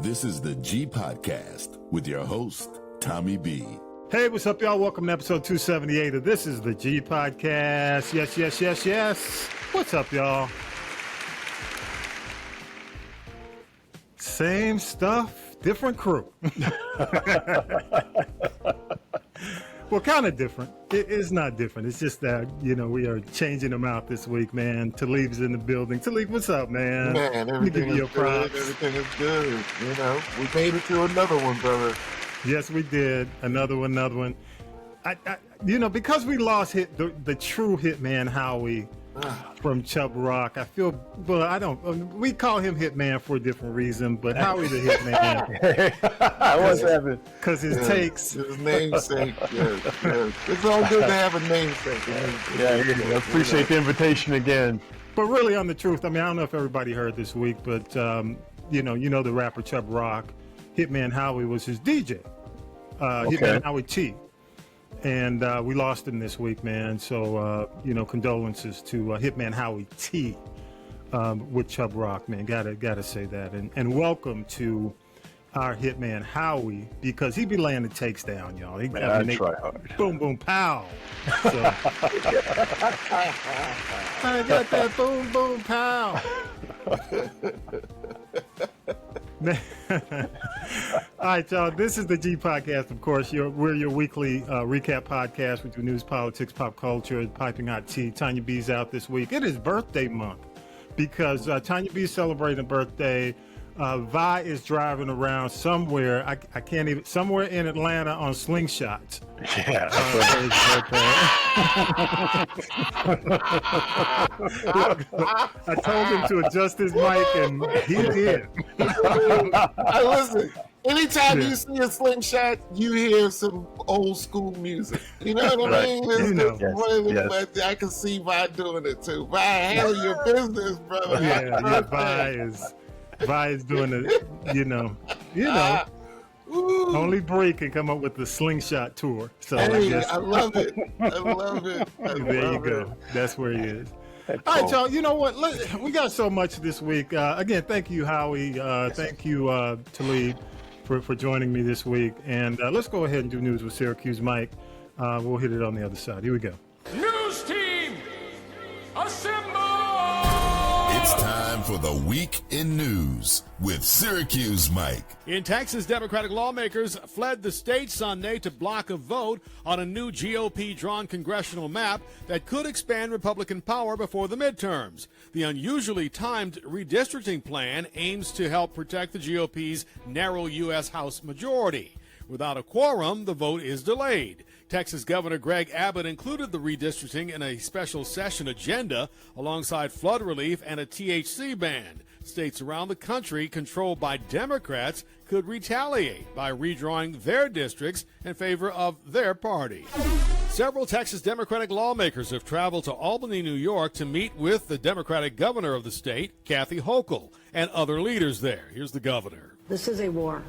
This is the G Podcast with your host, Tommy B. Hey, what's up, y'all? Welcome to episode 278 of This is the G Podcast. Yes. What's up, y'all? Same stuff, different crew. Well, kind of different. It is not different. It's just that, we are changing them out this week, man. Talib's in the building. Talib, what's up, man? Man, everything is good. Everything is good. We made it to another one, brother. Yes, we did. Another one. Because we lost the true hitman Howie from Chub Rock, I feel, we call him Hitman for a different reason, but Howie the Hitman. What's happening? Because his takes. His namesake, yes. It's all good to have a namesake. I appreciate the invitation again. But really, on the truth, I don't know if everybody heard this week, but, the rapper Chub Rock, Hitman Howie was his DJ. Okay. Hitman Howie T. And we lost him this week, man. So, condolences to Hitman Howie T with Chub Rock, man. Gotta say that. And welcome to our Hitman Howie, because he be laying the takes down, y'all. I try hard. Boom, boom, pow. So, I got that boom, boom, pow. All right, y'all. This is the G Podcast, of course. We're your weekly recap podcast. We do news, politics, pop culture, piping hot tea. Tanya B's out this week. It is birthday month because Tanya B's celebrating a birthday. Vi is driving around somewhere. I can't even, somewhere in Atlanta on slingshots. Yeah. I told him to adjust his mic, and he did. Listen, anytime you see a slingshot, you hear some old school music. You know what I mean? I can see Vi doing it too. Vi, handle your business, brother. Yeah, Vi is doing it, only Bree can come up with the slingshot tour. So I love it. There you go. That's where he is. All right, y'all. You know what? We got so much this week. Again, thank you, Howie. Thank you, Talib, for joining me this week. And let's go ahead and do news with Syracuse Mike. We'll hit it on the other side. Here we go. News team, assemble! It's time for the Week in News with Syracuse Mike. In Texas, Democratic lawmakers fled the state Sunday to block a vote on a new GOP-drawn congressional map that could expand Republican power before the midterms. The unusually timed redistricting plan aims to help protect the GOP's narrow U.S. House majority. Without a quorum, the vote is delayed. Texas Governor Greg Abbott included the redistricting in a special session agenda alongside flood relief and a THC ban. States around the country controlled by Democrats could retaliate by redrawing their districts in favor of their party. Several Texas Democratic lawmakers have traveled to Albany, New York to meet with the Democratic governor of the state, Kathy Hochul, and other leaders there. Here's the governor. This is a war.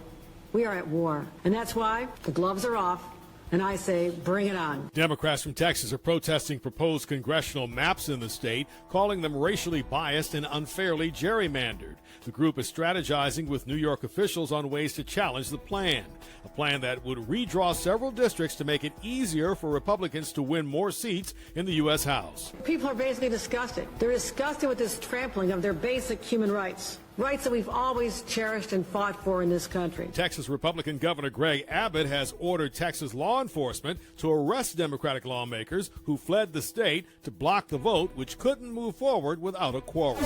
We are at war, and that's why the gloves are off, and I say bring it on. Democrats from Texas are protesting proposed congressional maps in the state, calling them racially biased and unfairly gerrymandered. The group is strategizing with New York officials on ways to challenge the plan, a plan that would redraw several districts to make it easier for Republicans to win more seats in the U.S. House. People are basically disgusted. They're disgusted with this trampling of their basic human rights. Rights that we've always cherished and fought for in this country. Texas Republican Governor Greg Abbott has ordered Texas law enforcement to arrest Democratic lawmakers who fled the state to block the vote, which couldn't move forward without a quorum.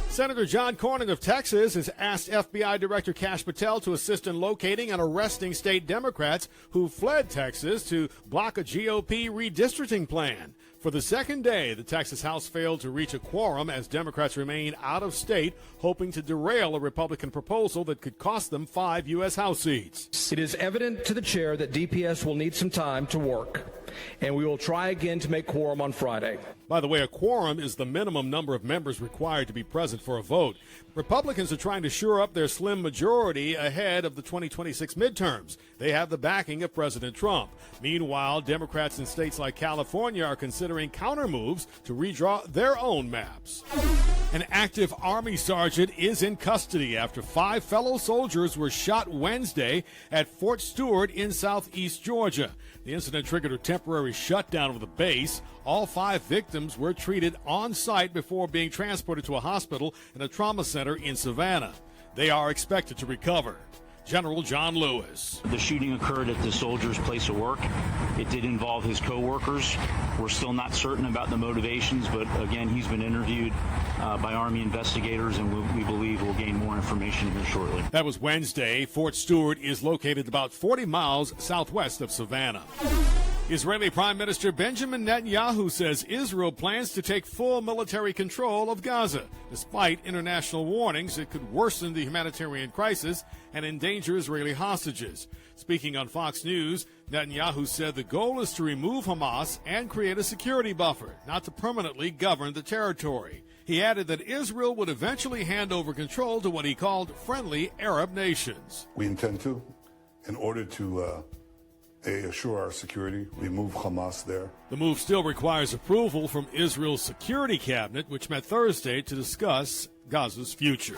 Senator John Cornyn of Texas has asked FBI Director Kash Patel to assist in locating and arresting state Democrats who fled Texas to block a GOP redistricting plan. For the second day, the Texas House failed to reach a quorum as Democrats remain out of state, hoping to derail a Republican proposal that could cost them 5 U.S. House seats. It is evident to the chair that DPS will need some time to work, and we will try again to make quorum on Friday. By the way, a quorum is the minimum number of members required to be present for a vote. Republicans are trying to shore up their slim majority ahead of the 2026 midterms. They have the backing of President Trump. Meanwhile, Democrats in states like California are considering counter moves to redraw their own maps. An active Army sergeant is in custody after 5 fellow soldiers were shot Wednesday at Fort Stewart in southeast Georgia. The incident triggered a temporary shutdown of the base. All 5 victims were treated on site before being transported to a hospital and a trauma center in Savannah. They are expected to recover. General John Lewis. The shooting occurred at the soldier's place of work. It did involve his co-workers. We're still not certain about the motivations, but again, he's been interviewed by Army investigators, and we believe we'll gain more information here shortly. That was Wednesday. Fort Stewart is located about 40 miles southwest of Savannah. Israeli Prime Minister Benjamin Netanyahu says Israel plans to take full military control of Gaza, despite international warnings it could worsen the humanitarian crisis and endanger Israeli hostages. Speaking on Fox News, Netanyahu said the goal is to remove Hamas and create a security buffer, not to permanently govern the territory. He added that Israel would eventually hand over control to what he called friendly Arab nations. We intend to, in order to assure our security, remove Hamas there. The move still requires approval from Israel's security cabinet, which met Thursday to discuss Gaza's future.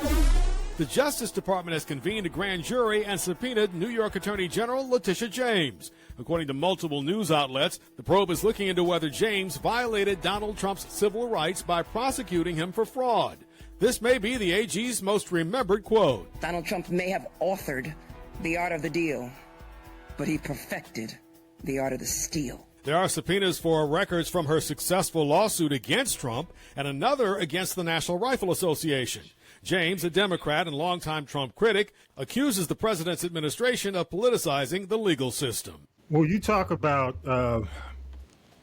The Justice Department has convened a grand jury and subpoenaed New York Attorney General Letitia James. According to multiple news outlets, the probe is looking into whether James violated Donald Trump's civil rights by prosecuting him for fraud. This may be the AG's most remembered quote. Donald Trump may have authored the art of the deal, but he perfected the art of the steal. There are subpoenas for records from her successful lawsuit against Trump and another against the National Rifle Association. James, a Democrat and longtime Trump critic, accuses the president's administration of politicizing the legal system. Well, you talk about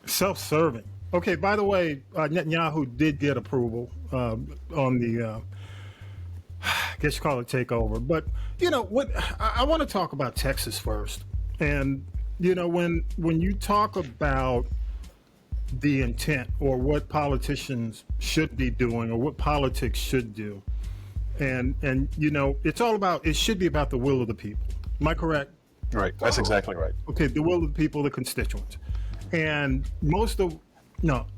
self-serving. Okay, by the way, Netanyahu did get approval on the, I guess you call it takeover. But, you know, what I want to talk about Texas first. And, you know, when you talk about the intent or what politicians should be doing or what politics should do, and you know, it's all about, it should be about the will of the people. Am I correct? Right. That's exactly right. Okay, the will of the people, the constituents. And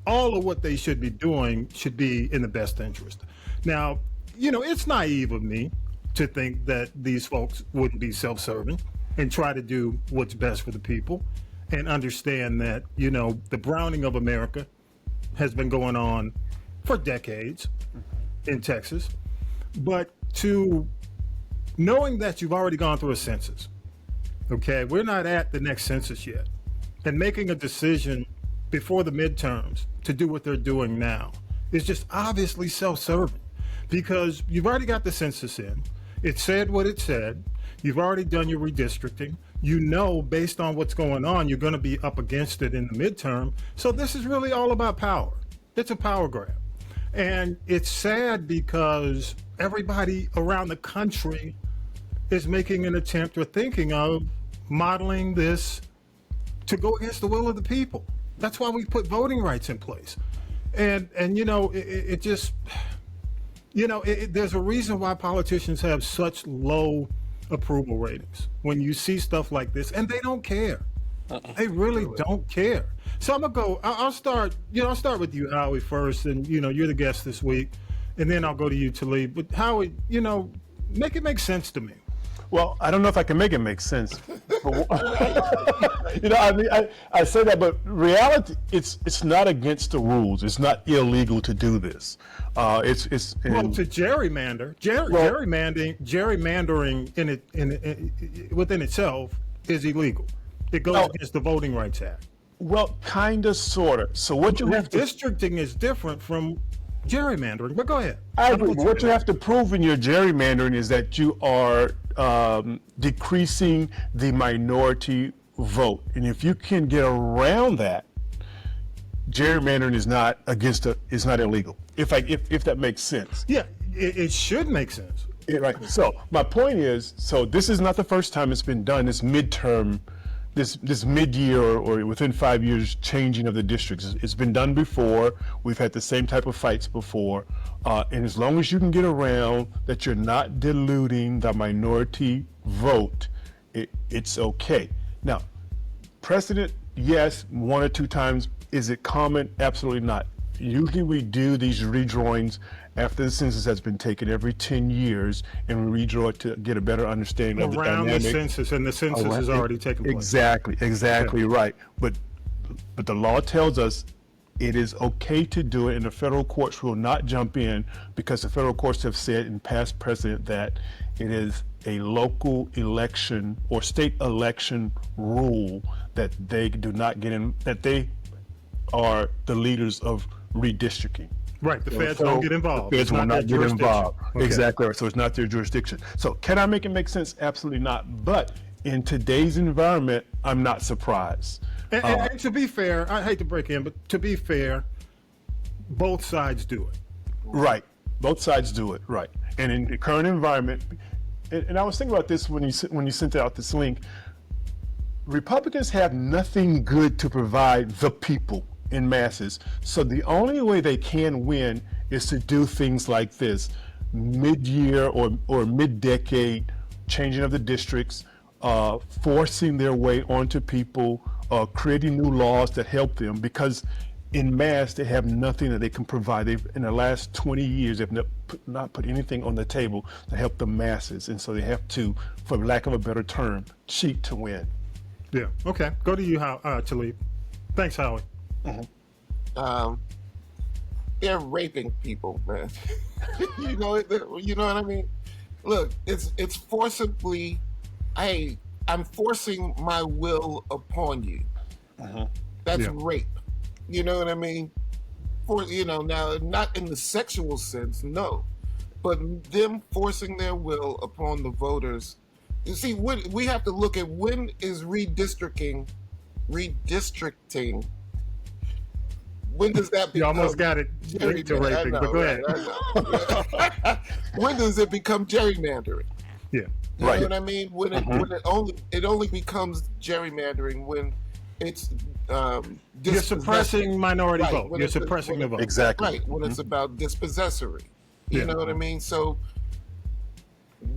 all of what they should be doing should be in the best interest. Now, you know, it's naive of me to think that these folks wouldn't be self-serving and try to do what's best for the people and understand that, you know, the browning of America has been going on for decades in Texas. But to knowing that you've already gone through a census, okay, we're not at the next census yet, and making a decision before the midterms to do what they're doing now is just obviously self-serving, because you've already got the census in. It said what it said. You've already done your redistricting. You know, based on what's going on, you're going to be up against it in the midterm. So this is really all about power. It's a power grab. And it's sad because everybody around the country is making an attempt or thinking of modeling this to go against the will of the people. That's why we put voting rights in place. And you know, it just, you know, there's a reason why politicians have such low approval ratings when you see stuff like this, and they don't care. They really don't care. So I'm gonna I'll start with you, Howie, first, and you know, you're the guest this week, and then I'll go to you, Talib. But Howie, you know, make it make sense to me. Well, I don't know if I can make it make sense. But, you know, I mean, I say that, but reality, it's not against the rules. It's not illegal to do this. Well, to gerrymandering within itself is illegal. It goes against the Voting Rights Act. Well, kind of, sort of. So what you have to... Districting is different from gerrymandering, but go ahead. I agree. What you have to prove in your gerrymandering is that you are decreasing the minority vote. And if you can get around that, gerrymandering is not illegal. If that makes sense. Yeah, it should make sense. Yeah, right. So my point is, so this is not the first time it's been done. This midterm, this mid-year or within 5 years changing of the districts. It's been done before. We've had the same type of fights before. And as long as you can get around that you're not diluting the minority vote, it's okay. Now, precedent, yes, 1 or 2 times. Is it common? Absolutely not. Usually we do these redrawings after the census has been taken every 10 years, and we redraw it to get a better understanding of the dynamic. Around the census, and the census has already taken place. Exactly right. But the law tells us it is okay to do it, and the federal courts will not jump in, because the federal courts have said in past precedent that it is a local election or state election rule that they do not get in, that they are the leaders of redistricting. Right, the feds don't get involved. The feds will not get involved. Okay. Exactly right. So it's not their jurisdiction. So can I make it make sense? Absolutely not. But in today's environment, I'm not surprised. And to be fair, I hate to break in, but to be fair, both sides do it. Right. Both sides do it. Right. And in the current environment, and I was thinking about this when you sent out this link, Republicans have nothing good to provide the people in masses. So the only way they can win is to do things like this, mid-year or mid-decade changing of the districts, forcing their way onto people, creating new laws that help them, because in mass they have nothing that they can provide. They've, in the last 20 years, they've not put anything on the table to help the masses, and so they have to, for lack of a better term, cheat to win. Yeah. Okay. Go to you, Talib. Thanks, Howie. They're raping people, man. you know what I mean? Look, it's forcibly. I'm forcing my will upon you. That's rape. You know what I mean? Now, not in the sexual sense, no, but them forcing their will upon the voters. You see, we have to look at when is redistricting. When does that become? You almost got it. Raping, but go ahead. When does it become gerrymandering? Yeah. You know what I mean? When it only becomes gerrymandering when it's you're suppressing minority vote. You're suppressing the vote. Exactly. Right. When it's about dispossessory. You know what I mean? So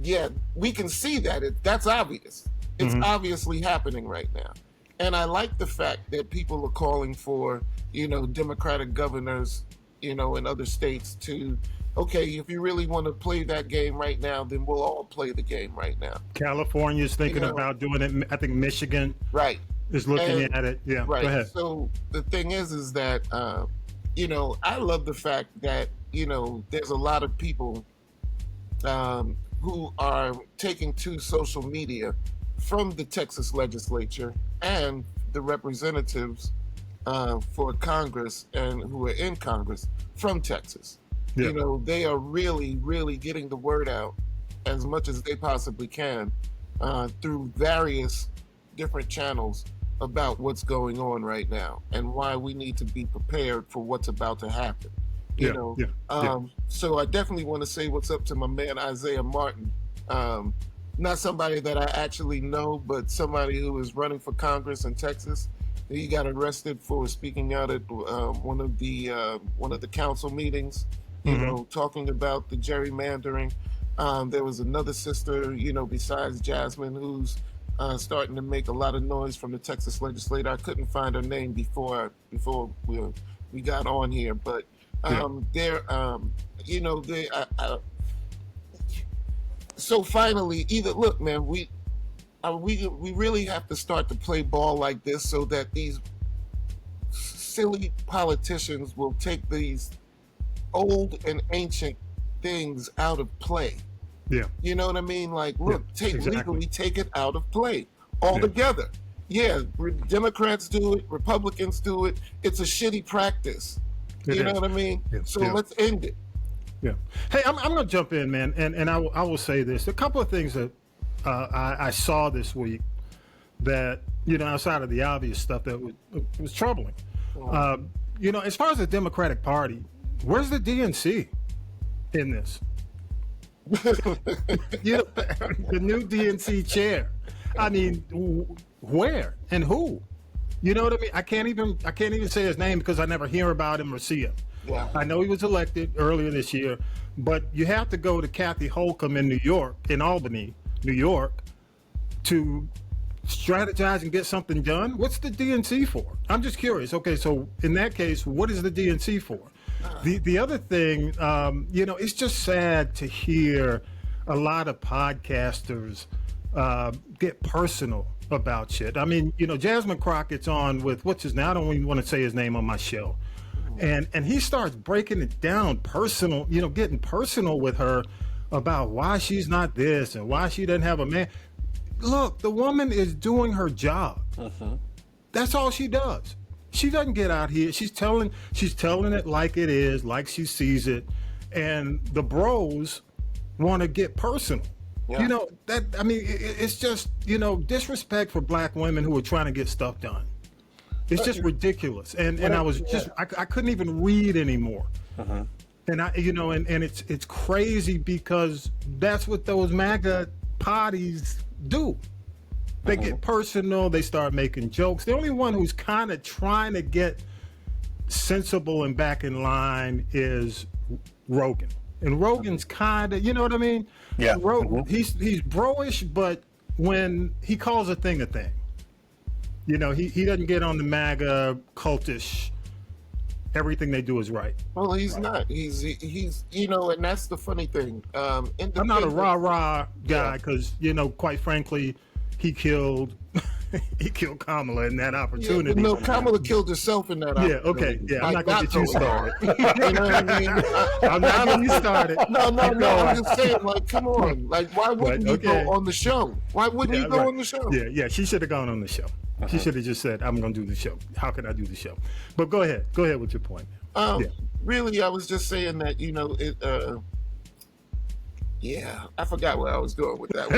yeah, we can see that that's obvious. It's obviously happening right now. And I like the fact that people are calling for, Democratic governors, in other states to, okay, if you really want to play that game right now, then we'll all play the game right now. California's thinking about doing it. I think Michigan is looking at it. Yeah, right. Go ahead. So the thing is that, I love the fact that, there's a lot of people who are taking to social media from the Texas legislature and the representatives for Congress and who are in Congress from Texas. Yeah. They are really, really getting the word out as much as they possibly can through various different channels about what's going on right now and why we need to be prepared for what's about to happen. So I definitely want to say what's up to my man Isaiah Martin. Not somebody that I actually know, but somebody who is running for Congress in Texas. He got arrested for speaking out at one of the council meetings, talking about the gerrymandering. There was another sister, besides Jasmine, who's starting to make a lot of noise from the Texas legislature. I couldn't find her name before we got on here, but so finally, look, man, we really have to start to play ball like this so that these silly politicians will take these old and ancient things out of play. Yeah. You know what I mean? Like, look, legally take it out of play altogether. Yeah, Democrats do it, Republicans do it. It's a shitty practice. You know what I mean? Yeah. So let's end it. Yeah. Hey, I'm going to jump in, man, and I will say this. A couple of things that I saw this week that, outside of the obvious stuff that was troubling. As far as the Democratic Party, where's the DNC in this? The new DNC chair. I mean, where and who? You know what I mean? I can't even say his name because I never hear about him or see him. Yeah. I know he was elected earlier this year, but you have to go to Kathy Holcomb in Albany, New York, to strategize and get something done? What's the DNC for? I'm just curious. Okay, so in that case, what is the DNC for? The other thing, it's just sad to hear a lot of podcasters get personal about shit. I mean, Jasmine Crockett's on with, what's his name? I don't even want to say his name on my show. And he starts breaking it down personal, getting personal with her about why she's not this and why she doesn't have a man. Look, the woman is doing her job. That's all she does. She doesn't get out here. She's telling it like it is, like she sees it. And the bros want to get personal. Yeah. It's just, disrespect for black women who are trying to get stuff done. It's just ridiculous. And I was I couldn't even read anymore. And it's crazy because that's what those MAGA parties do. They get personal. They start making jokes. The only one who's kind of trying to get sensible and back in line is Rogan. And Rogan's kind of, you know what I mean? Yeah. He's bro-ish, but when he calls a thing, he doesn't get on the MAGA cultish. Everything they do is right. Well, he's not. He's and that's the funny thing. I'm not a rah-rah guy because, quite frankly, he killed Kamala in that opportunity. No, Kamala killed herself in that opportunity. Yeah, okay. Yeah, I'm not going to get you started. You know what I mean? I'm not getting you started. No. I'm just saying, come on. Why wouldn't you go on the show? Why wouldn't you go on the show? Yeah. She should have gone on the show. She should have just said, I'm going to do the show. How can I do the show? But go ahead. Go ahead with your point. Really, I was just saying that, I forgot where I was going with that.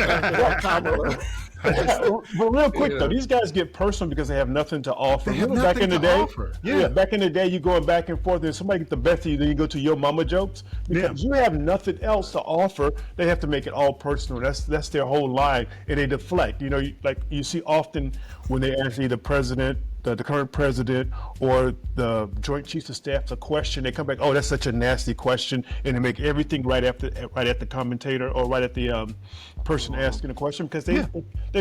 But real quick, though, these guys get personal because they have nothing to offer. They have nothing back in the day, offer. Yeah. Back in the day, you going back and forth, and somebody get the best of you, then you go to your mama jokes. Because you have nothing else to offer, they have to make it all personal. That's their whole line, and they deflect. You see often when they ask either president, the current president, or the Joint Chiefs of Staff a question, they come back, oh, that's such a nasty question, and they make everything right at the commentator or right at the person asking the question because they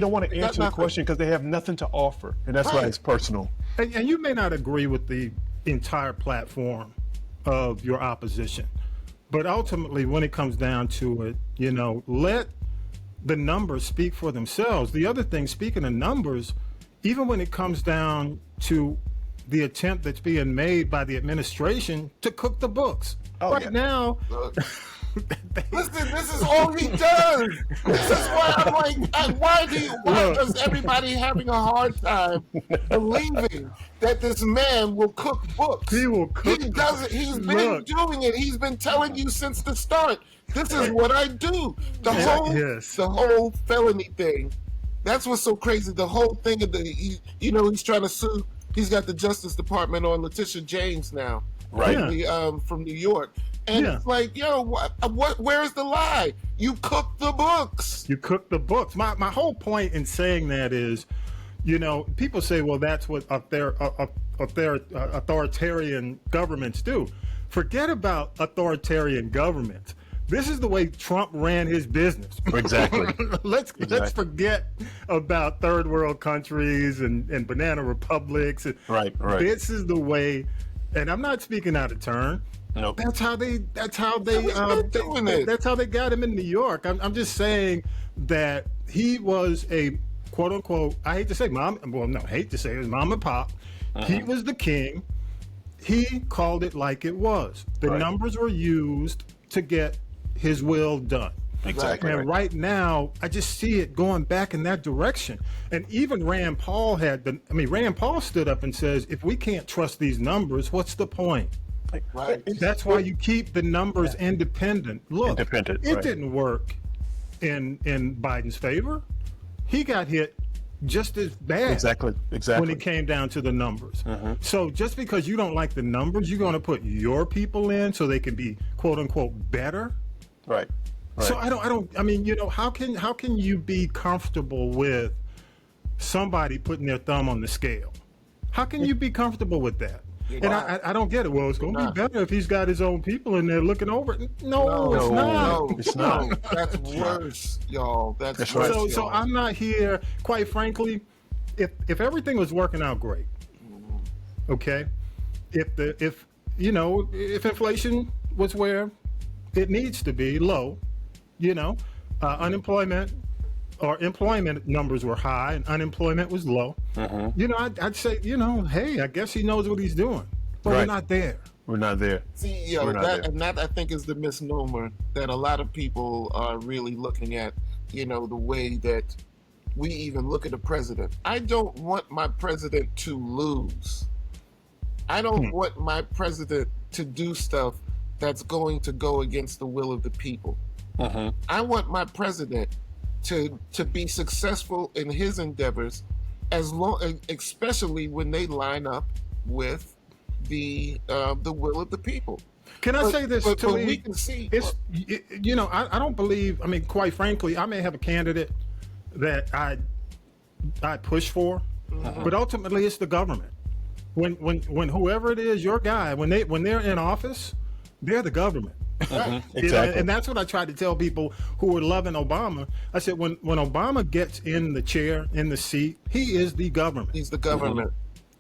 don't want to answer the question because they have nothing to offer, and that's why it's personal. And you may not agree with the entire platform of your opposition, but ultimately, when it comes down to it, let the numbers speak for themselves. The other thing, speaking of numbers, even when it comes down to the attempt that's being made by the administration to cook the books. Now, listen, this is all he does. This is why I'm like, why is everybody having a hard time believing that this man will cook books? He will cook. He doesn't. He's been doing it. He's been telling you since the start. This is what I do. The whole felony thing. That's what's so crazy. The whole thing of he's trying to sue. He's got the Justice Department on Letitia James now, right? From New York, and it's like, where's the lie? You cook the books. You cook the books. My whole point in saying that is, people say, well, that's what authoritarian governments do. Forget about authoritarian governments. This is the way Trump ran his business. Exactly. Let's forget about third world countries and banana republics. Right. This is the way, and I'm not speaking out of turn. Nope. That's how they doing it. That's how they got him in New York. I'm just saying that he was a quote unquote, I hate to say it was mom and pop. He was the king. He called it like it was. The numbers were used to get his will done. Exactly. And right now, I just see it going back in that direction. And even Rand Paul Rand Paul stood up and says, if we can't trust these numbers, what's the point? Right. That's why you keep the numbers independent. Look, it didn't work in Biden's favor. He got hit just as bad. Exactly. When it came down to the numbers. So just because you don't like the numbers, you're going to put your people in so they can be quote unquote better. Right. So how can you be comfortable with somebody putting their thumb on the scale? How can you be comfortable with that? And I don't get it. Well, it's going to be better if he's got his own people in there looking over it. No, it's not. No, it's not. That's worse, y'all. That's worse. So, y'all. I'm not here, quite frankly, if everything was working out great, okay, if inflation was where it needs to be, low, unemployment or employment numbers were high and unemployment was low, I'd say, hey, I guess he knows what he's doing, but we're not there. We're not there. See, that I think is the misnomer that a lot of people are really looking at, the way that we even look at the president. I don't want my president to lose. I don't want my president to do stuff that's going to go against the will of the people. I want my president to be successful in his endeavors, especially when they line up with the will of the people. Can I say this to we can see I don't believe, quite frankly, I may have a candidate that I push for, but ultimately it's the government. When whoever it is, your guy, when they're in office, they're the government. Exactly. And that's what I tried to tell people who were loving Obama. I said, when Obama gets in the chair, in the seat, he is the government. He's the government.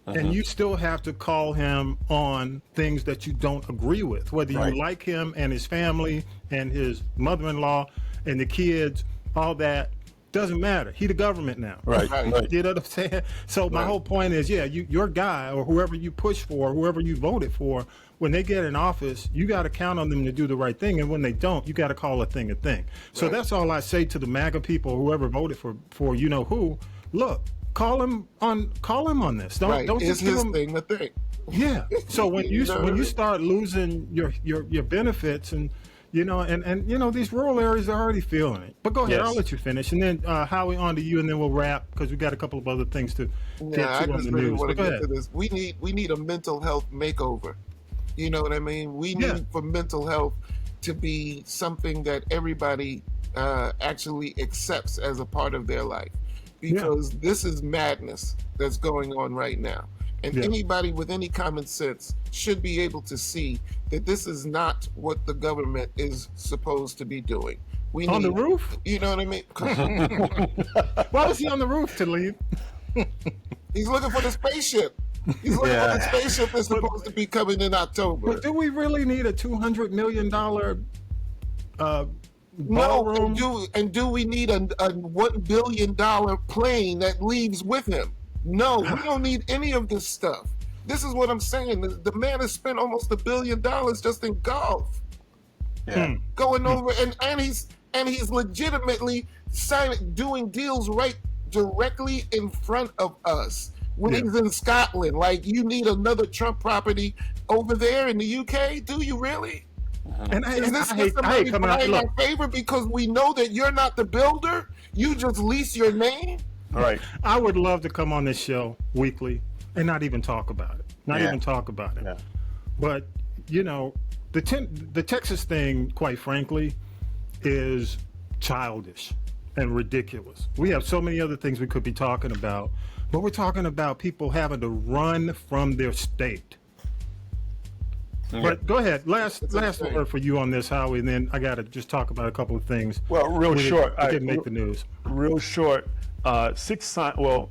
And you still have to call him on things that you don't agree with, whether you like him and his family and his mother-in-law and the kids, all that. Doesn't matter. He the government now. Right. You know what I'm saying? So my whole point is, your guy or whoever you push for, whoever you voted for, when they get in office, you got to count on them to do the right thing. And when they don't, you got to call a thing a thing. So that's all I say to the MAGA people, whoever voted for who. Look, call him on this. Don't just give him thing a thing. Yeah. So when you start losing your benefits and these rural areas are already feeling it. But go ahead, I'll let you finish. And then Howie, on to you, and then we'll wrap because we got a couple of other things to get to on the news. Want to get to this. We need a mental health makeover. You know what I mean? We need for mental health to be something that everybody actually accepts as a part of their life. Because this is madness that's going on right now. And anybody with any common sense should be able to see that this is not what the government is supposed to be doing. On the roof? You know what I mean? Why was he on the roof, to leave? He's looking for the spaceship. He's looking for the spaceship that's supposed to be coming in October. But do we really need a $200 million ballroom? No, and do we need a $1 billion plane that leaves with him? No, we don't need any of this stuff. This is what I'm saying. The man has spent almost $1 billion just in golf. Going over and he's legitimately doing deals right directly in front of us. When he's in Scotland, like, you need another Trump property over there in the UK? Do you really? And I hate coming out. Look, our favor because we know that you're not the builder. You just lease your name. All right. I would love to come on this show weekly and not even talk about it. Even talk about it. Yeah. But the Texas thing, quite frankly, is childish and ridiculous. We have so many other things we could be talking about, but we're talking about people having to run from their state. But go ahead. Last word for you on this, Howie, and then I got to just talk about a couple of things. Well, real short. I didn't make the news. Real short. I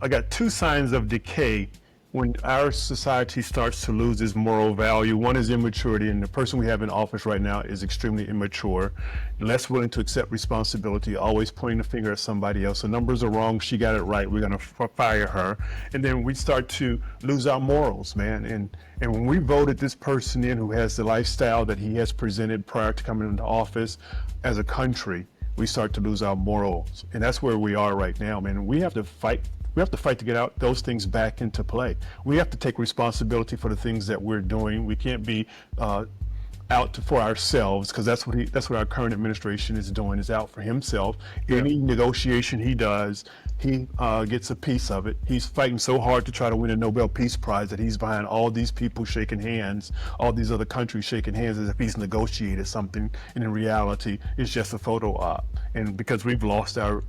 got 2 signs of decay when our society starts to lose its moral value. One is immaturity, and the person we have in office right now is extremely immature, less willing to accept responsibility, always pointing the finger at somebody else. The numbers are wrong. She got it right. We're going to fire her. And then we start to lose our morals, man. And when we voted this person in who has the lifestyle that he has presented prior to coming into office, as a country, we start to lose our morals. And that's where we are right now, man. We have to fight. We have to fight to get out those things back into play. We have to take responsibility for the things that we're doing. We can't be out for ourselves, because that's what our current administration is doing, is out for himself. Any negotiation he does, he gets a piece of it. He's fighting so hard to try to win a Nobel Peace Prize that he's behind all these people shaking hands, all these other countries shaking hands as if he's negotiated something, and in reality, it's just a photo op. And because we've lost our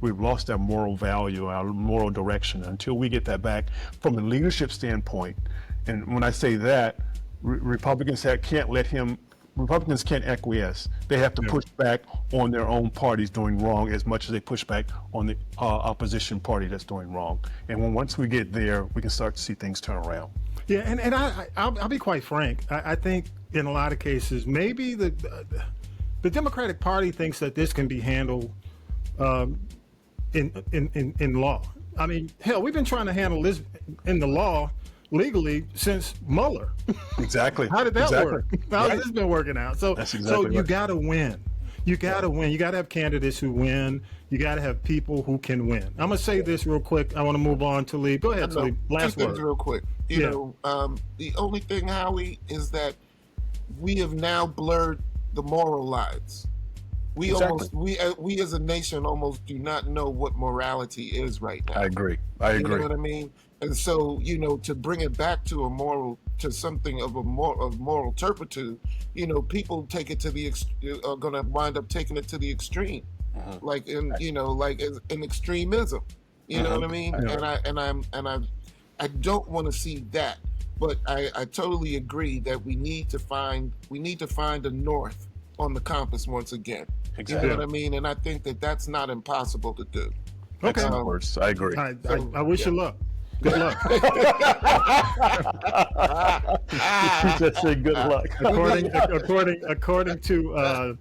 moral value, our moral direction, until we get that back from a leadership standpoint. And when I say that, Republicans can't acquiesce. They have to push back on their own parties doing wrong as much as they push back on the opposition party that's doing wrong. And once we get there, we can start to see things turn around. Yeah, and I'll be quite frank. I think in a lot of cases, maybe the Democratic Party thinks that this can be handled in law. I mean, hell, we've been trying to handle this in the law legally since Mueller. Exactly. How did that work? How has this been working out? So, you got to win. You got to win. You got to have candidates who win. You got to have people who can win. I'm going to say this real quick. I want to move on to Lee. Go ahead, Lee. Last word. Real quick. You know, the only thing, Howie, is that we have now blurred the moral lines. We as a nation almost do not know what morality is right now. I agree. You know what I mean? And so, you know, to bring it back to something of moral turpitude, you know, people take it to are going to wind up taking it to the extreme, like in extremism. You know what I mean? I don't want to see that, but I totally agree that we need to find a north on the compass once again. Exactly. You know what I mean? And I think that that's not impossible to do. Okay. I agree. I wish you luck. Good luck. He just said good luck. According to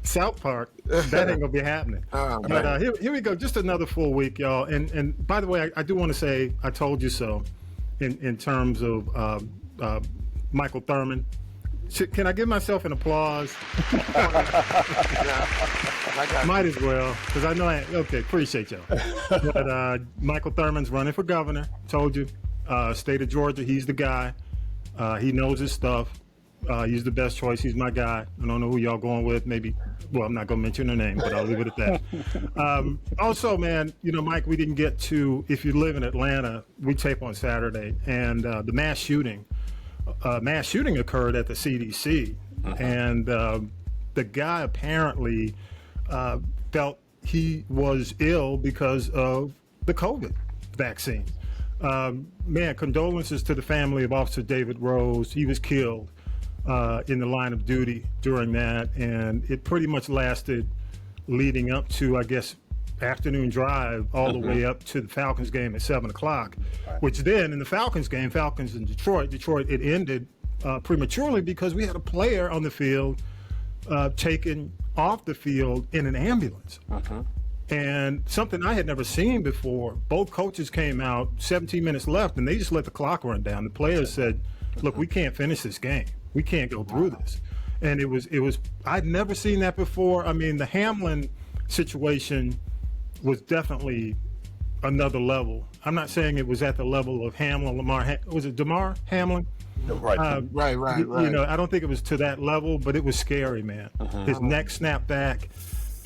South Park, that ain't gonna be happening. But here we go. Just another full week, y'all. And by the way, I do want to say I told you so in terms of Michael Thurman. Can I give myself an applause? Might as well, because I know okay, appreciate y'all. But Michael Thurman's running for governor. Told you. State of Georgia, he's the guy. He knows his stuff. He's the best choice. He's my guy. I don't know who y'all going with. Maybe, well, I'm not going to mention her name, but I'll leave it at that. Also, man, you know, Mike, we didn't get to, if you live in Atlanta, we tape on Saturday, and the mass shooting occurred at the CDC. And the guy apparently felt he was ill because of the COVID vaccine. Man, condolences to the family of Officer David Rose. He was killed in the line of duty during that, and it pretty much lasted leading up to, I guess, afternoon drive all the way up to the Falcons game at 7:00, which then in the Falcons game, Falcons in Detroit, it ended prematurely because we had a player on the field taken off the field in an ambulance. And something I had never seen before, both coaches came out, 17 minutes left, and they just let the clock run down. The players said, look, we can't finish this game. We can't go through this. And it was I'd never seen that before. I mean, the Hamlin situation was definitely another level. I'm not saying it was at the level of Hamlin, Lamar. Was it Damar Hamlin? Right. You know, I don't think it was to that level, but it was scary, man. His neck snapped back.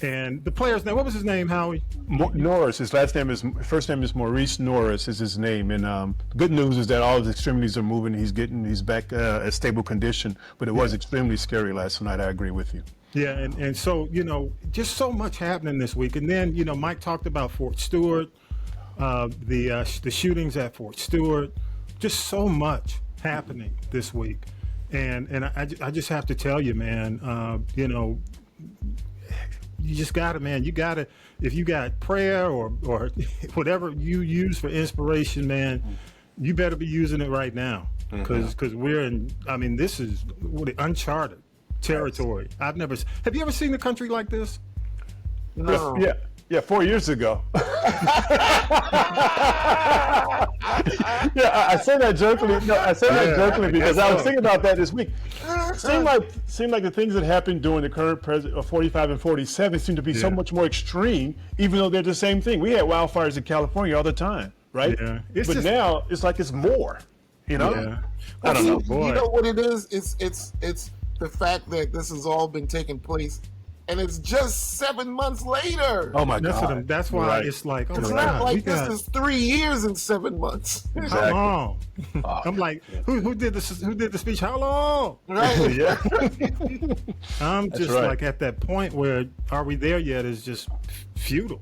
And the player's name, what was his name, Howie? Norris. His first name is Maurice Norris is his name. And good news is that all his extremities are moving. He's back at stable condition. But it was extremely scary last night. I agree with you. Yeah, and so, you know, just so much happening this week. And then, you know, Mike talked about Fort Stewart, the shootings at Fort Stewart, just so much happening this week. And I just have to tell you, man, you know, you just gotta, man, if you got prayer or whatever you use for inspiration, man, you better be using it right now. Because we're in, I mean, this is uncharted territory. Have you ever seen a country like this? No. Yeah, 4 years ago. Yeah, I say that jokingly. No, I say that jokingly because I was thinking about that this week. Seemed like the things that happened during the current president of 45 and 47 seem to be so much more extreme, even though they're the same thing. We had wildfires in California all the time, right? Yeah. But now it's like it's more. You know? Yeah. I don't know. Boy. You know what it is? It's the fact that this has all been taking place and it's just 7 months later. Oh my God! That's why it's like, it's not like this is 3 years and 7 months. How long? I'm like, who did this? Who did the speech? How long? Right? Yeah. I'm just like at that point where are we there yet? Is just futile.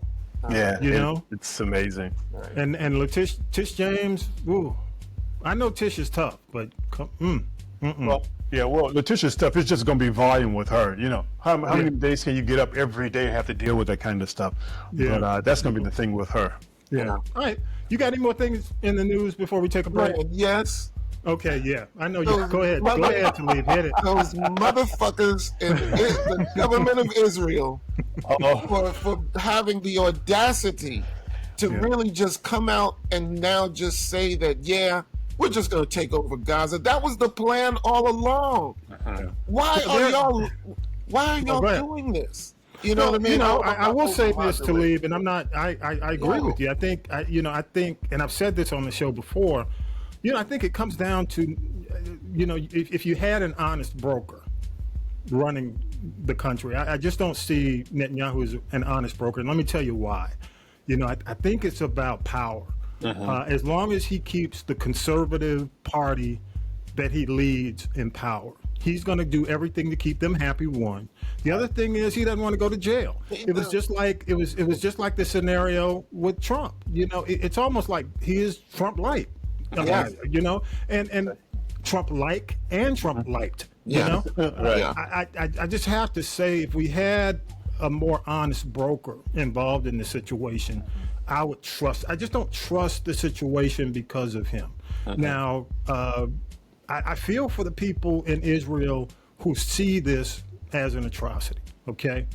Yeah, you know, it's amazing. And Tish James, ooh, I know Tish is tough, but well, Letitia's stuff is just going to be volume with her. You know, how many days can you get up every day and have to deal with that kind of stuff? Yeah. But that's going to be the thing with her. Yeah. All right. You got any more things in the news before we take a break? Yes. Okay, yeah. I know you. Go ahead. Go ahead, Talib. Hit it. Those motherfuckers in the government of Israel for having the audacity to really just come out and now just say that, we're just going to take over Gaza. That was the plan all along. Why are y'all doing this? You know what I mean? I will say this, Talib, and I agree with you. I think, and I've said this on the show before, I think it comes down to, if you had an honest broker running the country, I just don't see Netanyahu as an honest broker. And let me tell you why. I think it's about power. As long as he keeps the conservative party that he leads in power, he's going to do everything to keep them happy. One. The other thing is he doesn't want to go to jail. It was just like the scenario with Trump. It's almost like he is Trump light. And Trump like and Trump liked. Right. I just have to say, if we had a more honest broker involved in the situation, I just don't trust the situation because of him. Now, I feel for the people in Israel who see this as an atrocity, okay?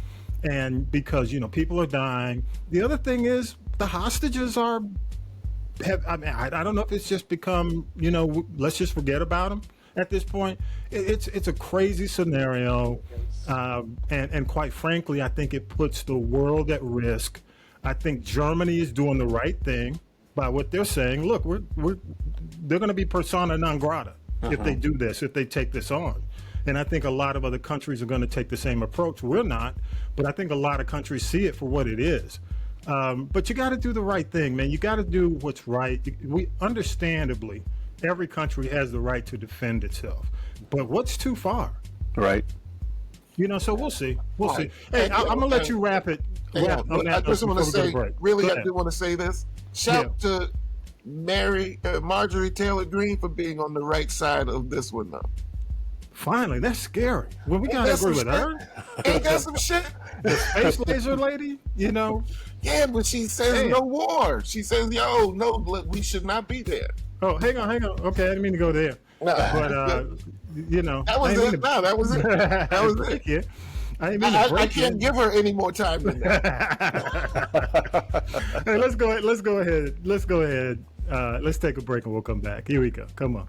And because, people are dying. The other thing is the hostages I don't know if it's just become, let's just forget about them at this point. It's a crazy scenario. And quite frankly, I think it puts the world at risk. I think Germany is doing the right thing by what they're saying. Look, they're going to be persona non grata if they do this, if they take this on. And I think a lot of other countries are going to take the same approach. We're not, but I think a lot of countries see it for what it is. But you got to do the right thing, man. You got to do what's right. Understandably, every country has the right to defend itself. But what's too far? Right. So we'll see. We'll see. Hey, I'm going to let you wrap it. I just want to say, really, I do want to say this. Shout to Marjorie Taylor Greene for being on the right side of this one, though. Finally, that's scary. Well, we got to agree with her. Ain't got some shit. The space laser lady, Yeah, but she says no war. She says, no, we should not be there. Oh, hang on. Okay, I didn't mean to go there. No. But, That was it. That was it. That was it. Yeah. I can't give her any more time than that. Hey, let's go ahead. Let's take a break and we'll come back. Here we go. Come on.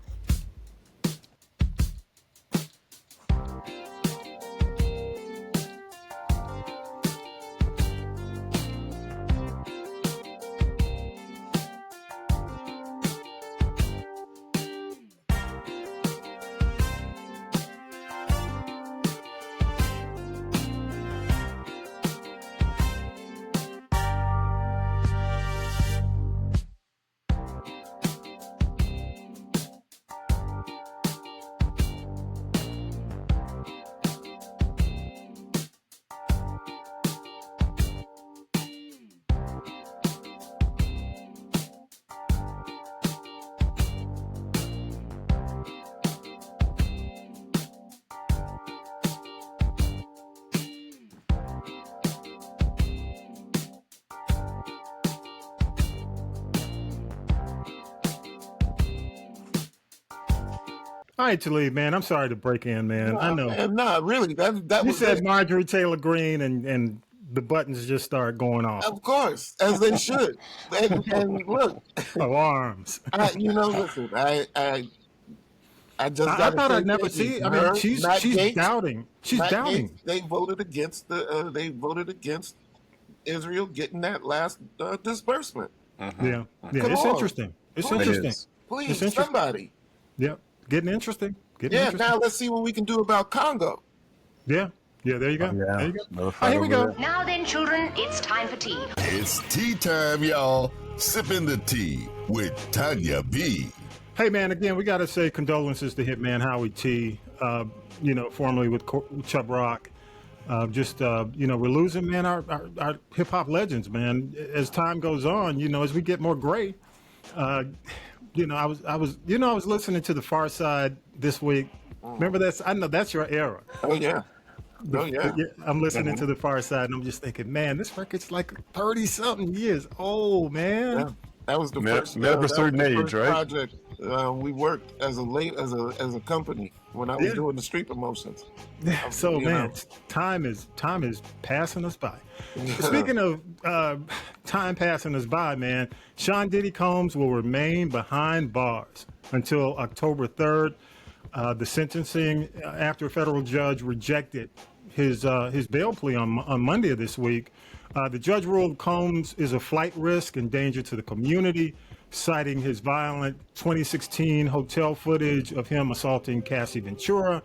All right, Talib, man. I'm sorry to break in, man. I know. No, really. That you was said Marjorie Taylor Greene, and the buttons just start going off. Of course, as they should. and look, alarms. Listen. I thought I'd never see. I mean, she's doubting. She's doubting. Gates, they voted against Israel getting that last disbursement. Yeah. It's interesting. It's interesting. Please, somebody. Yep. Getting interesting. Now let's see what we can do about Congo. Yeah. Yeah, there you go. Yeah. There you go. Oh, here we go. Now then, children, it's time for tea. It's tea time, y'all. Sipping the tea with Tanya B. Hey, man, again, we got to say condolences to Hitman Howie T, formerly with Chubb Rock. We're losing, man, our hip-hop legends, man. As time goes on, as we get more gray, I was listening to The Far Side this week. Remember that? I know that's your era. Oh, yeah. I'm listening to The Far Side, and I'm just thinking, man, this record's like 30-something years old, man. Yeah. That was the first. Met up a certain age, right? Project we worked as a company when I was doing the street promotions. So man, time is passing us by. Speaking of time passing us by, man, Sean Diddy Combs will remain behind bars until October 3rd. The sentencing after a federal judge rejected his bail plea on Monday of this week. The judge ruled Combs is a flight risk and danger to the community, citing his violent 2016 hotel footage of him assaulting Cassie Ventura.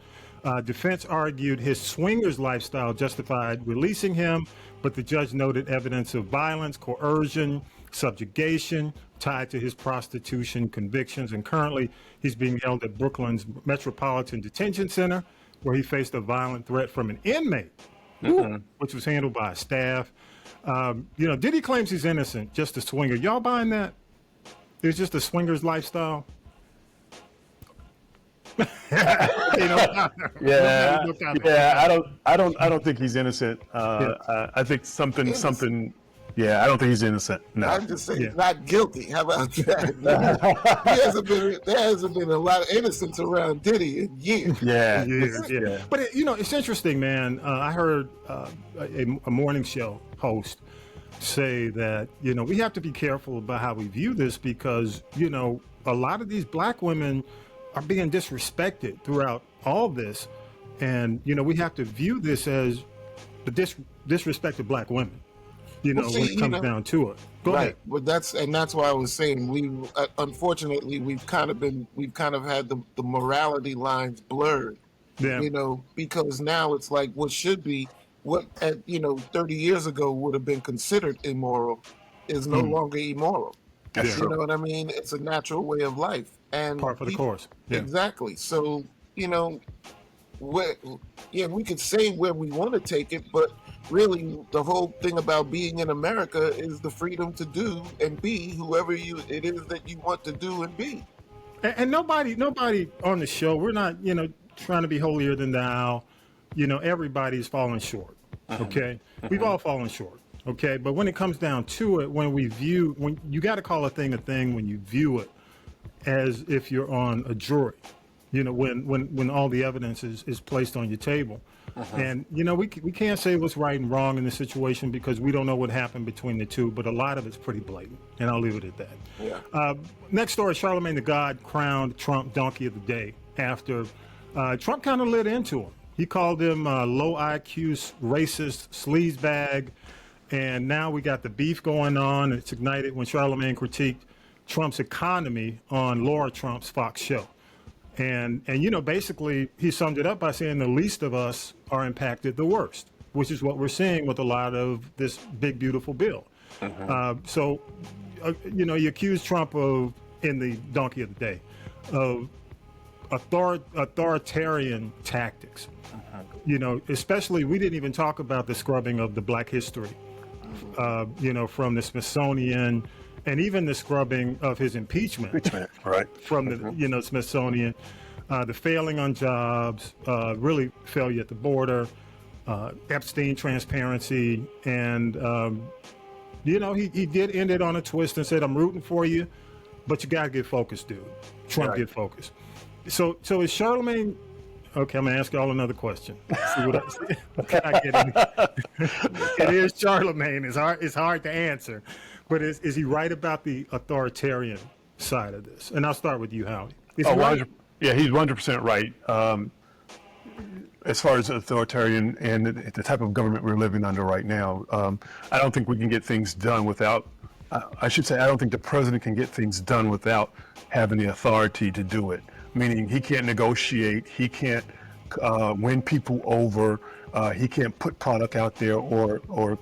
Defense argued his swingers lifestyle justified releasing him, but the judge noted evidence of violence, coercion, subjugation tied to his prostitution convictions. And currently, he's being held at Brooklyn's Metropolitan Detention Center, where he faced a violent threat from an inmate, which was handled by a staff. Diddy claims he's innocent, just a swinger. Y'all buying that? It's just a swinger's lifestyle. I don't think he's innocent. I think something. Yeah, I don't think he's innocent. No. I'm just saying he's not guilty. How about that? There hasn't been a lot of innocence around Diddy in years. Yeah. But it's interesting, man. I heard a morning show host say that we have to be careful about how we view this because a lot of these black women are being disrespected throughout all this, and we have to view this as the disrespect of black women. When it comes down to it. Go ahead. But that's why I was saying unfortunately we've kind of had the morality lines blurred. Yeah. Because now it's like what should be 30 years ago would have been considered immoral is no longer immoral. That's true. You know what I mean? It's a natural way of life and part for the course. Yeah. Exactly. So we could say where we want to take it, but really the whole thing about being in America is the freedom to do and be whoever it is that you want to do and be. And nobody on the show, we're not trying to be holier than thou. Everybody's falling short. Okay, we've all fallen short. Okay, but when it comes down to it, when you got to call a thing when you view it as if you're on a jury. When all the evidence is placed on your table. And, we can't say what's right and wrong in this situation because we don't know what happened between the two, but a lot of it's pretty blatant, and I'll leave it at that. Yeah. Next story, Charlemagne the God crowned Trump Donkey of the Day after Trump kind of lit into him. He called him low IQ, racist, sleazebag, and now we got the beef going on. It's ignited when Charlemagne critiqued Trump's economy on Laura Trump's Fox show. And basically he summed it up by saying the least of us are impacted the worst, which is what we're seeing with a lot of this big, beautiful bill. You accuse Trump of, in the Donkey of the Day, of authoritarian tactics. Especially we didn't even talk about the scrubbing of the Black history, from the Smithsonian. And even the scrubbing of his impeachment right. from the Smithsonian, the failing on jobs, really failure at the border, Epstein transparency, and he did end it on a twist and said, "I'm rooting for you, but you gotta get focused, dude." Trump get focused. So is Charlemagne? Okay, I'm gonna ask y'all another question. See what I get in. It is Charlemagne. It's hard to answer. But is he right about the authoritarian side of this? And I'll start with you, Howie. Right? Yeah, he's 100% right. As far as authoritarian and the type of government we're living under right now, I don't think we can get things done without, I don't think the president can get things done without having the authority to do it. Meaning he can't negotiate, he can't win people over. he can't put product out there or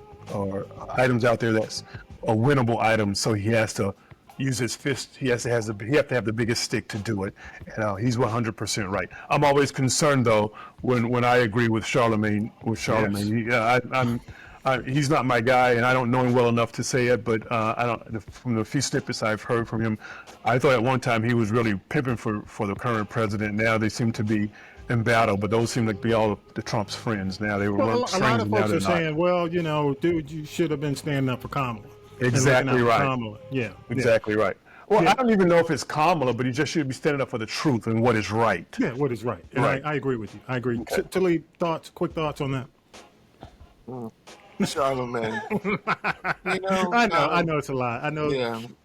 items out there that's a winnable item. So he has to use his fist. He have to have the biggest stick to do it. And he's 100% right. I'm always concerned though when I agree with Charlemagne. Yes. He's not my guy, and I don't know him well enough to say it. But I don't. From the few snippets I've heard from him, I thought at one time he was really pimping for the current president. Now they seem to be in battle, but those seem to be all the Trump's friends now. They were a lot of folks are saying, well, dude, you should have been standing up for Kamala. Exactly right. Kamala. Yeah. Exactly right. Well, I don't even know if it's Kamala, but he just should be standing up for the truth and what is right. Yeah, what is right. And I agree with you. I agree. Okay. Tilly, quick thoughts on that? Charlemagne. I know it's a lot. I know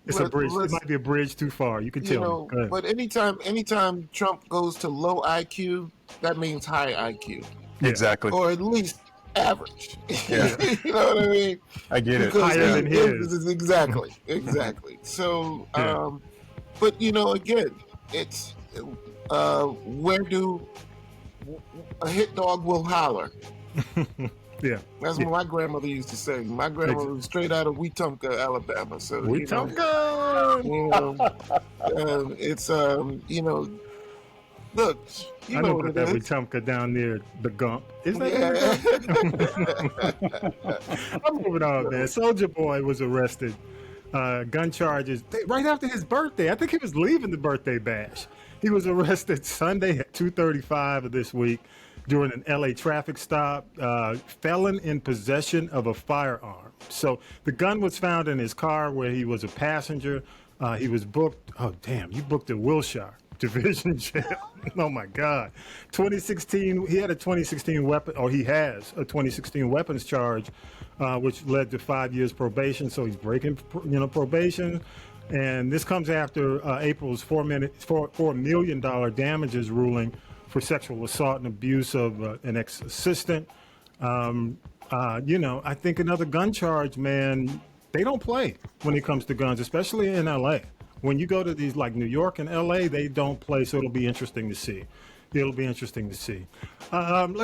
it's a bridge. It might be a bridge too far. You can tell me. But anytime Trump goes to low IQ, that means high IQ. Exactly. Or at least average. Yeah. You know what I mean? I get it. Higher than his. Exactly. So, but again, it's where do a hit dog will holler. Yeah, that's what my grandmother used to say. My grandmother was straight out of Wetumpka, Alabama. So Wetumpka, it's look, I know what that Wetumpka down near the Gump. Is that? Yeah. I'm moving on, man. Soulja Boy was arrested, gun charges right after his birthday. I think he was leaving the birthday bash. He was arrested Sunday at 2:35 of this week during an LA traffic stop, felon in possession of a firearm. So the gun was found in his car where he was a passenger. He was booked. Oh, damn, you booked at Wilshire Division Jail. Oh, my God. 2016, he had a 2016 weapon, or he has a 2016 weapons charge, which led to 5 years probation. So he's breaking, probation. And this comes after April's $4 million damages ruling for sexual assault and abuse of an ex-assistant. I think another gun charge, man, they don't play when it comes to guns, especially in LA. When you go to these like New York and LA, they don't play, so it'll be interesting to see. Let's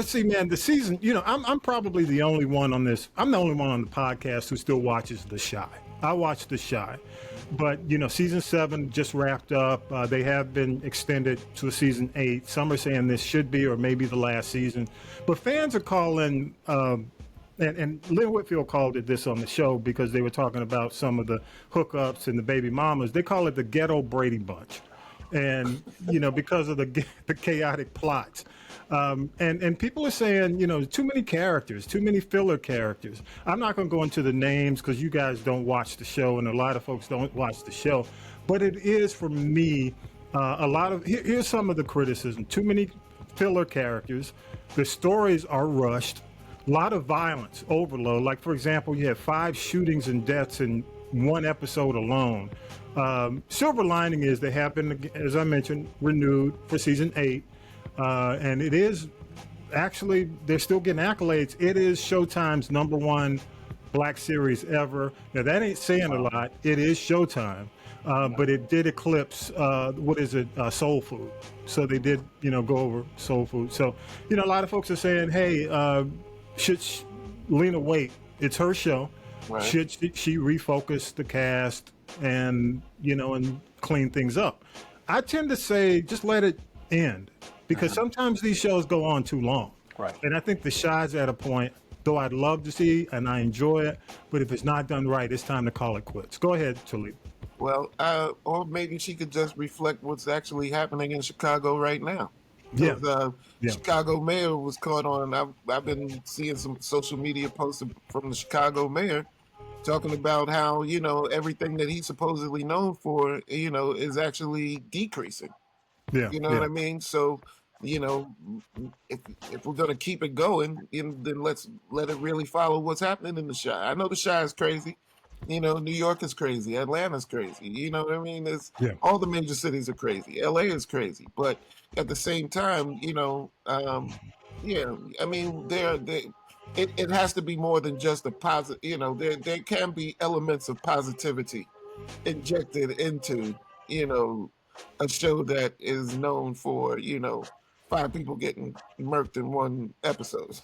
see, man, the season, I'm probably the only one on this. I'm the only one on the podcast who still watches The Chi. I watch The Chi. But, season 7 just wrapped up. They have been extended to season 8. Some are saying this should be or maybe the last season. But fans are calling, and Lynn Whitfield called it this on the show because they were talking about some of the hookups and the baby mamas. They call it the Ghetto Brady Bunch. And, because of the chaotic plots. And people are saying, too many characters, too many filler characters. I'm not going to go into the names because you guys don't watch the show and a lot of folks don't watch the show. But it is, for me, here's some of the criticism. Too many filler characters. The stories are rushed. A lot of violence, overload. Like, for example, you have 5 shootings and deaths in one episode alone. Silver lining is they have been, as I mentioned, renewed for season 8. And it is actually, they're still getting accolades. It is Showtime's #1 black series ever. Now, that ain't saying a lot. It is Showtime. But it did eclipse, Soul Food. So they did, go over Soul Food. So, a lot of folks are saying, hey, should Lena wait? It's her show. Right. Should she refocus the cast and clean things up? I tend to say just let it end because sometimes these shows go on too long. Right. And I think The Chi's at a point, though I'd love to see and I enjoy it, but if it's not done right, it's time to call it quits. Go ahead, Talib. Well, or maybe she could just reflect what's actually happening in Chicago right now. Yeah. Chicago mayor was caught on. I've been seeing some social media posts from the Chicago mayor talking about how everything that he's supposedly known for is actually decreasing. Yeah, what I mean. So if we're gonna keep it going, then let's let it really follow what's happening in the Chi. I know the Chi is crazy. New York is crazy. Atlanta's crazy. You know what I mean? All the major cities are crazy. LA is crazy. But at the same time, I mean, it has to be more than just a positive. There can be elements of positivity injected into a show that is known for 5 people getting murked in one episode.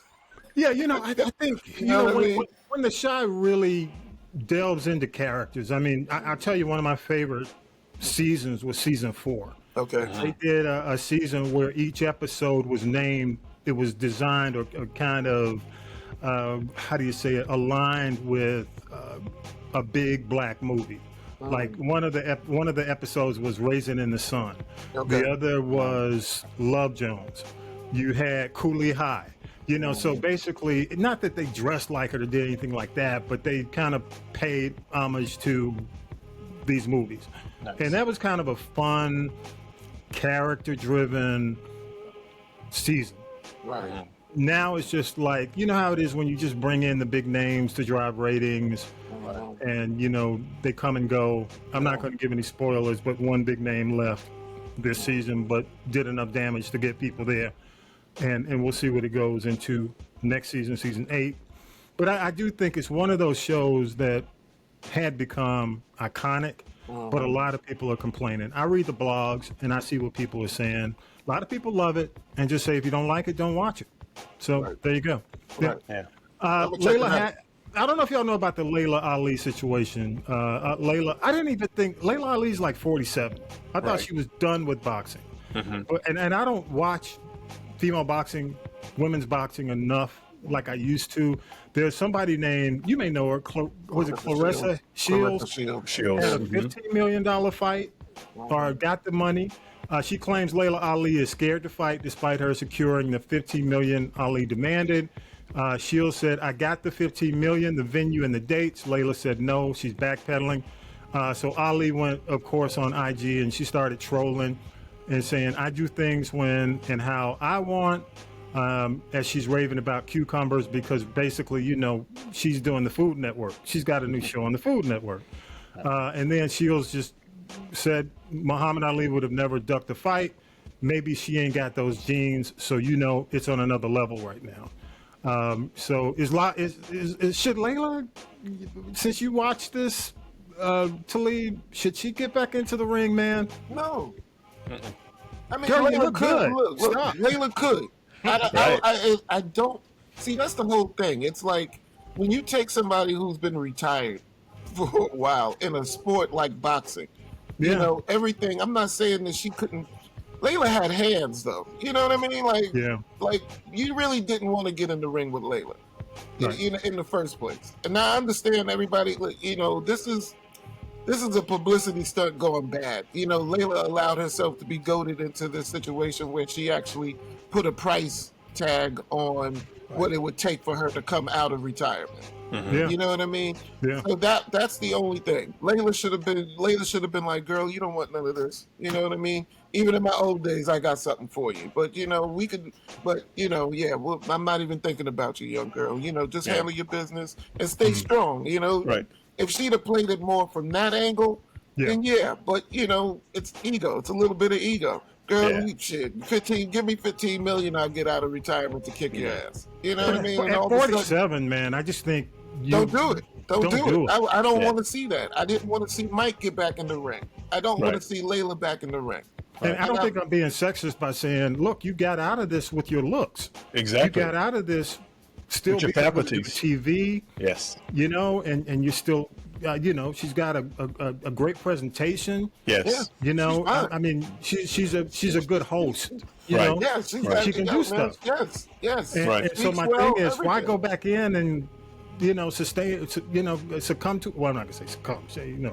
Yeah, I think when the Chi really delves into characters. I mean, I'll tell you, one of my favorite seasons was season 4. Okay. They did a season where each episode was named. It was designed or kind of how do you say it, aligned with a big black movie. Like one of the episodes was Raisin in the Sun. Okay. The other was Love Jones. You had Cooley High. So basically, not that they dressed like it or did anything like that, but they kind of paid homage to these movies. Nice. And that was kind of a fun, character-driven season. Right. Now it's just like, how it is when you just bring in the big names to drive ratings, and, they come and go. I'm not going to give any spoilers, but one big name left this season, but did enough damage to get people there. And we'll see what it goes into next season, season 8. But I do think it's one of those shows that had become iconic, but a lot of people are complaining. I read the blogs and I see what people are saying. A lot of people love it and just say, if you don't like it, don't watch it. So there you go. Right. Yeah. Layla, I don't know if y'all know about the Layla Ali situation. Layla, I didn't even think Layla Ali's like 47. I thought she was done with boxing. But, and I don't watch female boxing, women's boxing enough like I used to. There's somebody named, you may know her, was it Clarissa Shields? Had a $15 million fight, or got the money. She claims Layla Ali is scared to fight despite her securing the $15 million Ali demanded. Shields said, I got the $15 million, the venue and the dates. Layla said no, she's backpedaling. So Ali went, of course, on IG and she started trolling and saying, I do things when and how I want, as she's raving about cucumbers, because basically, she's doing the Food Network. She's got a new show on the Food Network. And then Shields just said Muhammad Ali would have never ducked a fight. Maybe she ain't got those genes, so it's on another level right now. So should Layla, since you watched this, Talib, should she get back into the ring, man? No. I mean, Girl, Layla you look good. Look, Layla could. I don't see. That's the whole thing. It's like when you take somebody who's been retired for a while in a sport like boxing. Everything. I'm not saying that she couldn't. Layla had hands, though. You know what I mean? Like you really didn't want to get in the ring with Layla, in the first place. And now I understand everybody. This is a publicity stunt going bad. Layla allowed herself to be goaded into this situation where she actually put a price tag on what it would take for her to come out of retirement. You know what I mean? Yeah. So that's the only thing. Layla should have been like, girl, you don't want none of this. You know what I mean? Even in my old days, I got something for you. But we could. But well, I'm not even thinking about you, young girl. Just handle your business and stay strong. Right. If she'd have played it more from that angle, then but it's ego. It's a little bit of ego. Girl, shit, give me $15 million, I'll get out of retirement to kick your ass. You know what I mean? At 47, man, I just think don't do it. Don't do it. I don't want to see that. I didn't want to see Mike get back in the ring. I don't want to see Layla back in the ring. And I don't think I'm being sexist by saying, look, you got out of this with your looks. Exactly. You got out of this still with your faculties. TV. Yes. And you're still, she's got a great presentation. Yes. I mean, she's a good host. You know, yeah, she can do stuff. Yes. And so my thing is, why go back in and succumb to? Well, I'm not gonna say succumb.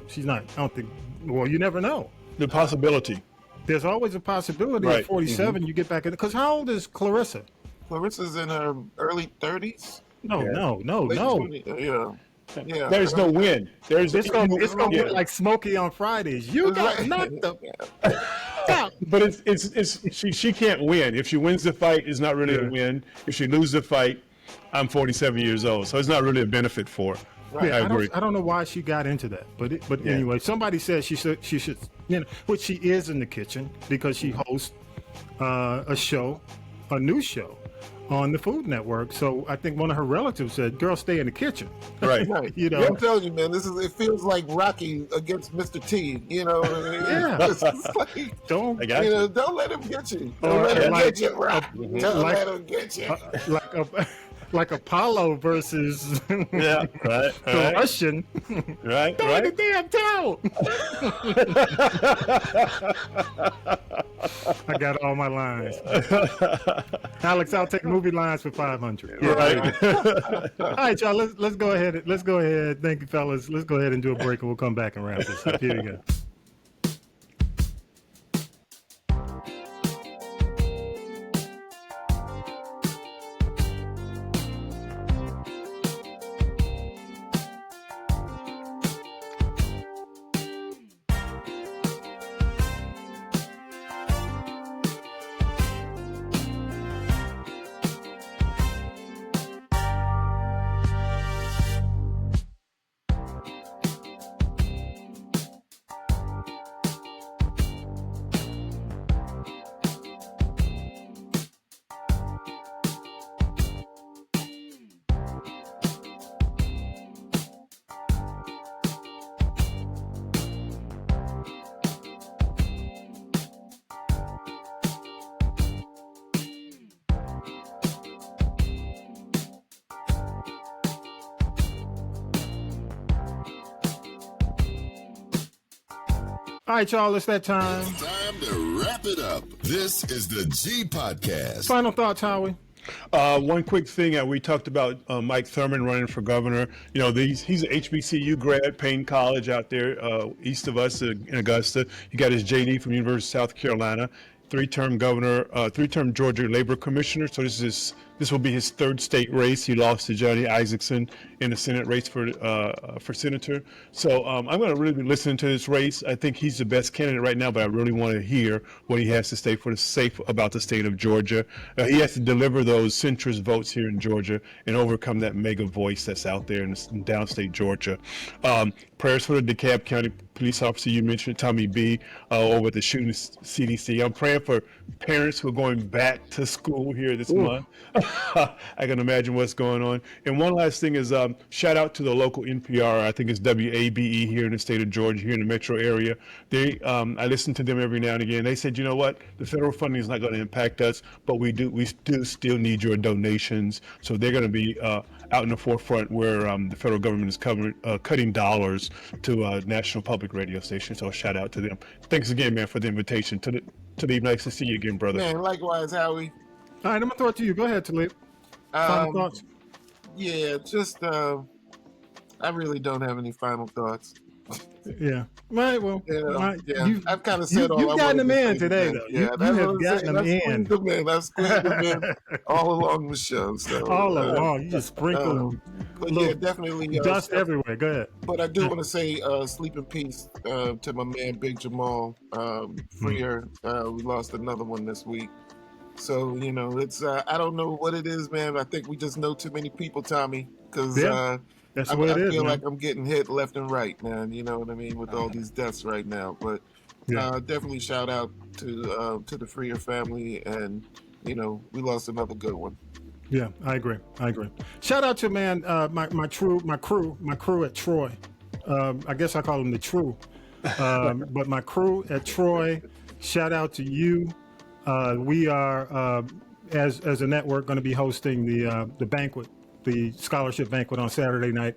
She's not. I don't think. Well, you never know. The possibility. There's always a possibility at 47 you get back in. Because how old is Clarissa? Clarissa's in her early 30s. No. 20, yeah. There's no win. It's gonna be like Smokey on Fridays. You got knocked up. But she can't win. If she wins the fight, it's not really a win. If she loses the fight, I'm 47 years old, so it's not really a benefit for her. Right. I agree. I don't know why she got into that, but anyway, somebody said she should, which she is in the kitchen because she hosts a new show on the Food Network. So I think one of her relatives said, "Girl, stay in the kitchen." Right. I'm telling you, man, it feels like Rocky against Mr. T. It's like, don't let him get you. Don't let him get you, Rock. Don't let him get you. like Apollo versus the Russian. Right. The damn towel. I got all my lines. Alex, I'll take movie lines for 500. Right. All right, y'all. Let's go ahead. Let's go ahead. Thank you, fellas. Let's go ahead and do a break, and we'll come back and wrap this up. Here we go. All right, y'all, it's that time. It's time to wrap it up. This is the G Podcast. Final thoughts, Howie? One quick thing, we talked about Mike Thurman running for governor. You know, he's an HBCU grad, Payne College out there east of us in Augusta. He got his JD from University of South Carolina. Three-term governor, three-term Georgia labor commissioner. So this will be his third state race. He lost to Johnny Isaacson in the Senate race for senator. So I'm going to really be listening to this race. I think he's the best candidate right now, but I really want to hear what he has to say about the state of Georgia. He has to deliver those centrist votes here in Georgia and overcome that mega voice that's out there in downstate Georgia. Prayers for the DeKalb County police officer you mentioned, Tommy B, over at the shooting CDC. I'm praying for parents who are going back to school here this month. I can imagine what's going on. And one last thing is shout out to the local NPR. I think it's WABE here in the state of Georgia, here in the metro area. I listen to them every now and again. They said, you know what, the federal funding is not going to impact us, but we do still need your donations. So they're going to be out in the forefront where the federal government is cutting dollars to national public radio stations. So shout out to them. Thanks again, man, for the invitation. Talib, nice to see you again, brother. Man, likewise, Howie. All right, I'm going to throw it to you. Go ahead, Talib. Final thoughts? Yeah, just, I really don't have any final thoughts. Yeah. Right, well, I've kind of said all I you've gotten them in today, though. Yeah, you have gotten them in. I've squeezed them in all along the show. So, all along. You just sprinkle but yeah, definitely. Dust everywhere. Go ahead. But I do want to say sleep in peace to my man, Big Jamal Freer. We lost another one this week. So, you know, it's, I don't know what it is, man. I think we just know too many people, Tommy, because that's what it is. I feel man. like I'm getting hit left and right, man. You know what I mean? With all these deaths right now. But definitely shout out to the Freer family. And, you know, we lost another good one. Yeah, I agree. Shout out to, man, my crew at Troy. I guess I call them the True. But my crew at Troy, shout out to you. We are, as a network, going to be hosting the banquet, the scholarship banquet on Saturday night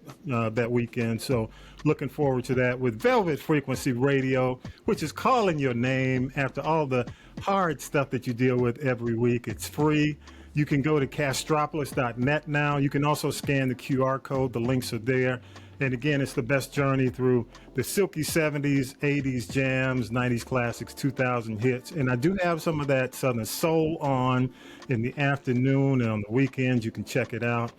that weekend. So looking forward to that with Velvet Frequency Radio, which is calling your name after all the hard stuff that you deal with every week. It's free. You can go to castropolis.net now. You can also scan the QR code. The links are there. And again, it's the best journey through the silky 70s, 80s jams, 90s classics, 2000 hits. And I do have some of that Southern Soul on in the afternoon and on the weekends. You can check it out.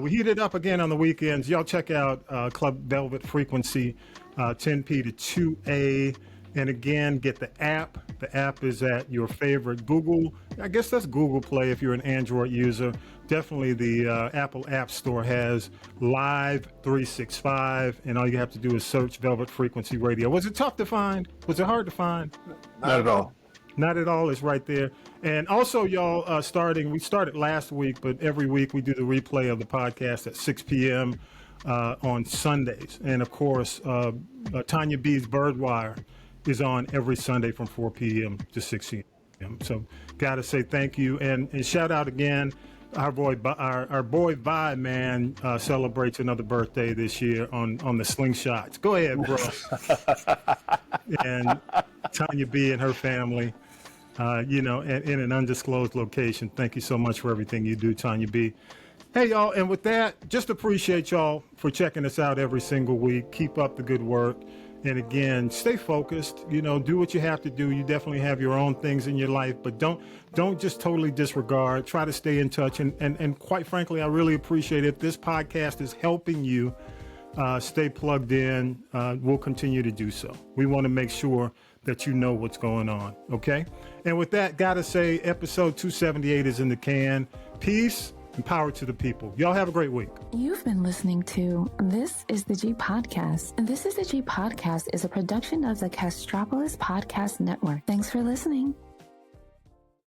We heat it up again on the weekends. Y'all check out Club Velvet Frequency, 10P to 2A. And again, get the app. The app is at your favorite Google. I guess that's Google Play if you're an Android user. Definitely the Apple App Store has Live 365. And all you have to do is search Velvet Frequency Radio. Was it tough to find? Was it hard to find? Not at all. Not at all. It's right there. And also, y'all, we started last week, but every week we do the replay of the podcast at 6 p.m. On Sundays. And of course, Tanya B's Birdwire is on every Sunday from 4 p.m. to 6 p.m. So got to say thank you. And shout out again Our boy Vi, man, celebrates another birthday this year on the slingshots. Go ahead, bro. And Tanya B and her family, in an undisclosed location. Thank you so much for everything you do, Tanya B. Hey, y'all, and with that, just appreciate y'all for checking us out every single week. Keep up the good work. And again, stay focused, do what you have to do. You definitely have your own things in your life, but don't just totally disregard. Try to stay in touch. And quite frankly, I really appreciate it. If this podcast is helping you stay plugged in, we'll continue to do so. We want to make sure that you know what's going on. Okay. And with that, gotta say episode 278 is in the can. Peace and power to the people. Y'all have a great week. You've been listening to This is the G Podcast. This is the G Podcast is a production of the Castropolis Podcast Network. Thanks for listening.